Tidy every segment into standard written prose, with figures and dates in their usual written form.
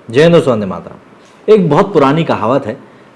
जय हिंद दोस्तों, वंदे मातरम। एक बहुत पुरानी कहावत है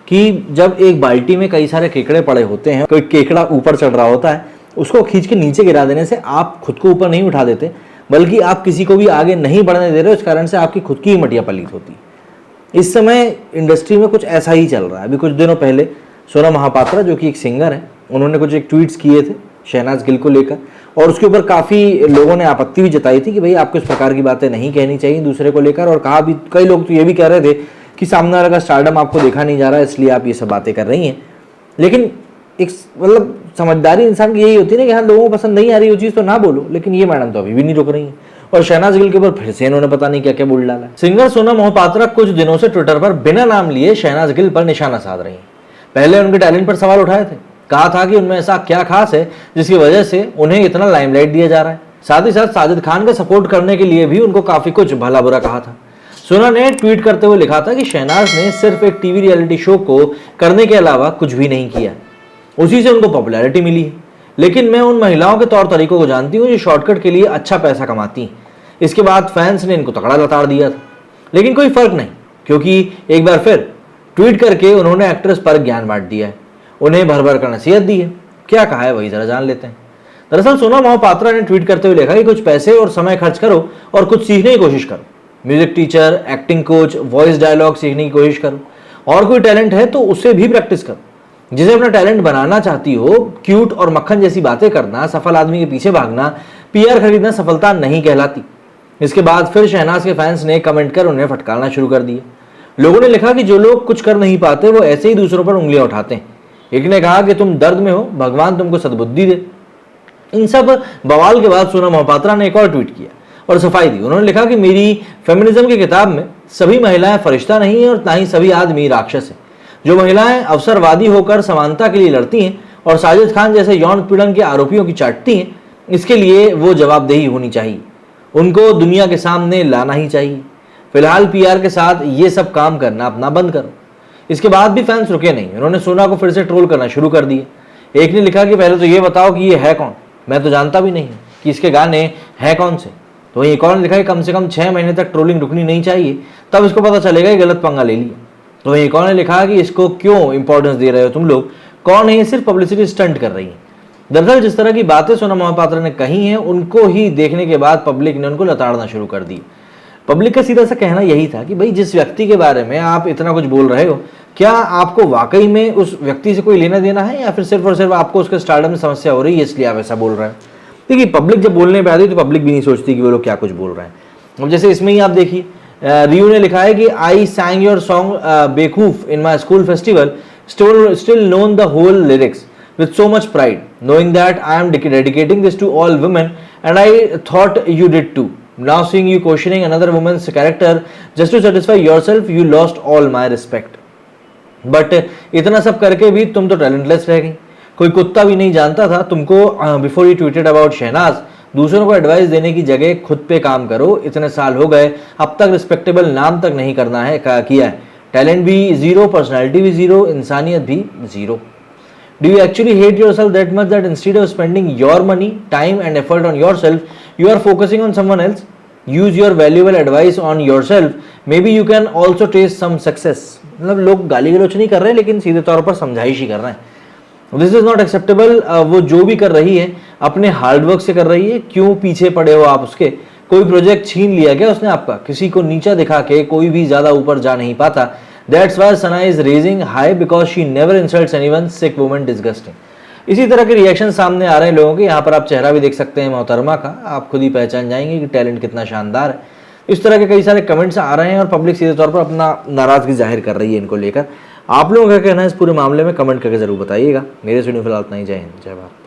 कि जब एक बाल्टी में कई सारे केकड़े पड़े होते हैं, कोई केकड़ा ऊपर चढ़ रहा होता है, उसको खींच के नीचे गिरा देने से आप खुद को ऊपर नहीं उठा देते, बल्कि आप किसी को भी आगे नहीं बढ़ने दे रहे हो। इस कारण से आपकी खुद की ही मटिया पलीत होती है। इस समय इंडस्ट्री में कुछ ऐसा ही चल रहा है। अभी कुछ दिनों पहले सोनम महापात्रा, जो कि एक सिंगर है, उन्होंने कुछ एक ट्वीट्स किए थे शहनाज गिल को लेकर, और उसके ऊपर काफ़ी लोगों ने आपत्ति भी जताई थी कि भाई आपको इस प्रकार की बातें नहीं कहनी चाहिए दूसरे को लेकर। और कहा भी, कई लोग तो ये भी कह रहे थे कि सामने वाले का स्टारडम आपको देखा नहीं जा रहा है, इसलिए आप ये सब बातें कर रही हैं। लेकिन एक मतलब समझदारी इंसान की यही होती है ना कि हाँ, लोगों को पसंद नहीं आ रही वो चीज़ तो ना बोलो। लेकिन ये मैडम तो अभी भी नहीं रुक रही है, और शहनाज गिल के ऊपर फिर से इन्होंने पता नहीं क्या क्या बोल डाला है। सिंगर सोनम महापात्रा कुछ दिनों से ट्विटर पर बिना नाम लिए शहनाज गिल पर निशाना साध रही हैं। पहले उनके टैलेंट पर सवाल उठाए थे, कहा था कि उनमें ऐसा क्या खास है जिसकी वजह से उन्हें इतना लाइमलाइट दिया जा रहा है। साथ ही साथ साजिद खान का सपोर्ट करने के लिए भी उनको काफी कुछ भला बुरा कहा था। सोना ने ट्वीट करते हुए लिखा था कि शहनाज ने सिर्फ एक टीवी रियलिटी शो को करने के अलावा कुछ भी नहीं किया, उसी से उनको पॉपुलैरिटी मिली है। लेकिन मैं उन महिलाओं के तौर तरीकों को जानती हूँ जो शॉर्टकट के लिए अच्छा पैसा कमाती हैं। इसके बाद फैंस ने इनको तगड़ा लताड़ दिया था, लेकिन कोई फर्क नहीं, क्योंकि एक बार फिर ट्वीट करके उन्होंने एक्ट्रेस पर ज्ञान बांट दिया है, उन्हें भर भर कर नसीहत दी है। क्या कहा है वही जरा जान लेते हैं। दरअसल सोनम महापात्रा ने ट्वीट करते हुए लिखा कि कुछ पैसे और समय खर्च करो और कुछ सीखने की कोशिश करो। Music teacher, acting coach, voice dialogue सीखने की कोशिश करो, और कोई टैलेंट है तो उससे भी प्रैक्टिस करो। जिसे अपना टैलेंट बनाना चाहती हो, क्यूट और मक्खन जैसी बातें करना, सफल आदमी के पीछे भागना, पीआर खरीदना सफलता नहीं कहलाती। इसके बाद फिर शहनाज के फैंस ने कमेंट कर उन्हें फटकारना शुरू कर दिया। लोगों ने लिखा कि जो लोग कुछ कर नहीं पाते वो ऐसे ही दूसरों पर उंगलियां उठाते हैं। एक ने कहा कि तुम दर्द में हो, भगवान तुमको सद्बुद्धि दे। इन सब बवाल के बाद सोनम महापात्रा ने एक और ट्वीट किया और सफाई दी। उन्होंने लिखा कि मेरी फेमिनिज्म की किताब में सभी महिलाएं फरिश्ता नहीं है और ना ही सभी आदमी राक्षस है। जो महिलाएं अवसरवादी होकर समानता के लिए लड़ती हैं और साजिद खान जैसे यौन उत्पीड़न के आरोपियों की चाटती हैं, इसके लिए वो जवाबदेही होनी चाहिए, उनको दुनिया के सामने लाना ही चाहिए। फिलहाल पीआर के साथ ये सब काम करना अपना बंद करो। इसके बाद भी फैंस रुके नहीं, उन्होंने सोना को फिर से ट्रोल करना शुरू कर दिए। एक ने लिखा कि पहले तो ये बताओ कि ये है कौन, मैं तो जानता भी नहीं कि इसके गाने हैं कौन से। तो वहीं एक और ने लिखा कि कम से कम 6 महीने तक ट्रोलिंग रुकनी नहीं चाहिए, तब इसको पता चलेगा कि गलत पंगा ले लिया। तो वहीं एक और ने लिखा कि इसको क्यों इंपॉर्टेंस दे रहे हो तुम लोग, कौन है ये, सिर्फ पब्लिसिटी स्टंट कर रही है। दरअसल जिस तरह की बातें सोनम महापात्रा ने कही हैं, उनको ही देखने के बाद पब्लिक ने उनको लताड़ना शुरू कर दी। पब्लिक का सीधा सा कहना यही था कि भाई जिस व्यक्ति के बारे में आप इतना कुछ बोल रहे हो, क्या आपको वाकई में उस व्यक्ति से कोई लेना देना है, या फिर सिर्फ और सिर्फ आपको उसके स्टारडम में समस्या हो रही है इसलिए आप ऐसा बोल रहे हैं। देखिए, पब्लिक जब बोलने पे आती है तो पब्लिक भी नहीं सोचती कि वो लोग क्या कुछ बोल रहे हैं। अब जैसे इसमें ही आप देखिए, रियू ने लिखा है कि आई सैंग योर सॉन्ग बेवकूफ in my school festival, still known the whole lyrics with so much pride, knowing that I am dedicating this to all women and I thought you did too. Now seeing you questioning another woman's character just to satisfy yourself, you lost all my respect. But इतना सब करके भी तुम तो talentless रह गई। कोई कुत्ता भी नहीं जानता था तुमको। Before you tweeted about Shehnaaz, दूसरों को एडवाइस देने की जगह खुद पे काम करो। इतने साल हो गए, अब तक रिस्पेक्टेबल नाम तक नहीं करना है किया है। टैलेंट भी जीरो, पर्सनैलिटी भी जीरो, इंसानियत भी zero. Do you actually hate yourself that much that instead of spending your money, time and effort on yourself, you are focusing on someone else? Use your valuable advice on yourself. Maybe you can also taste some success. मतलब लोग गाली गलौच नहीं कर रहे, लेकिन सीधे तौर पर समझाइश ही कर रहे हैं। This is not acceptable. वो जो भी कर रही है अपने हार्डवर्क से कर रही है, क्यों पीछे पड़े हो आप उसके। कोई प्रोजेक्ट छीन लिया क्या उसने आपका? किसी को नीचा दिखा के कोई भी ज्यादा ऊपर जा नहीं पाता। That's why Sana is raising high because she never insults anyone. Sick woman, disgusting. इसी तरह के रिएक्शन सामने आ रहे हैं लोगों के। यहाँ पर आप चेहरा भी देख सकते हैं मोहतरमा का, आप खुद ही पहचान जाएंगे कि टैलेंट कितना शानदार है। इस तरह के कई सारे कमेंट्स आ रहे हैं और पब्लिक सीधे तौर पर अपना नाराजगी जाहिर कर रही है इनको लेकर। आप लोगों का कहना है इस पूरे मामले में, कमेंट करके जरूर बताइएगा। मेरे सुनिए फिलहाल इतना ही। जय हिंद, जय भारत।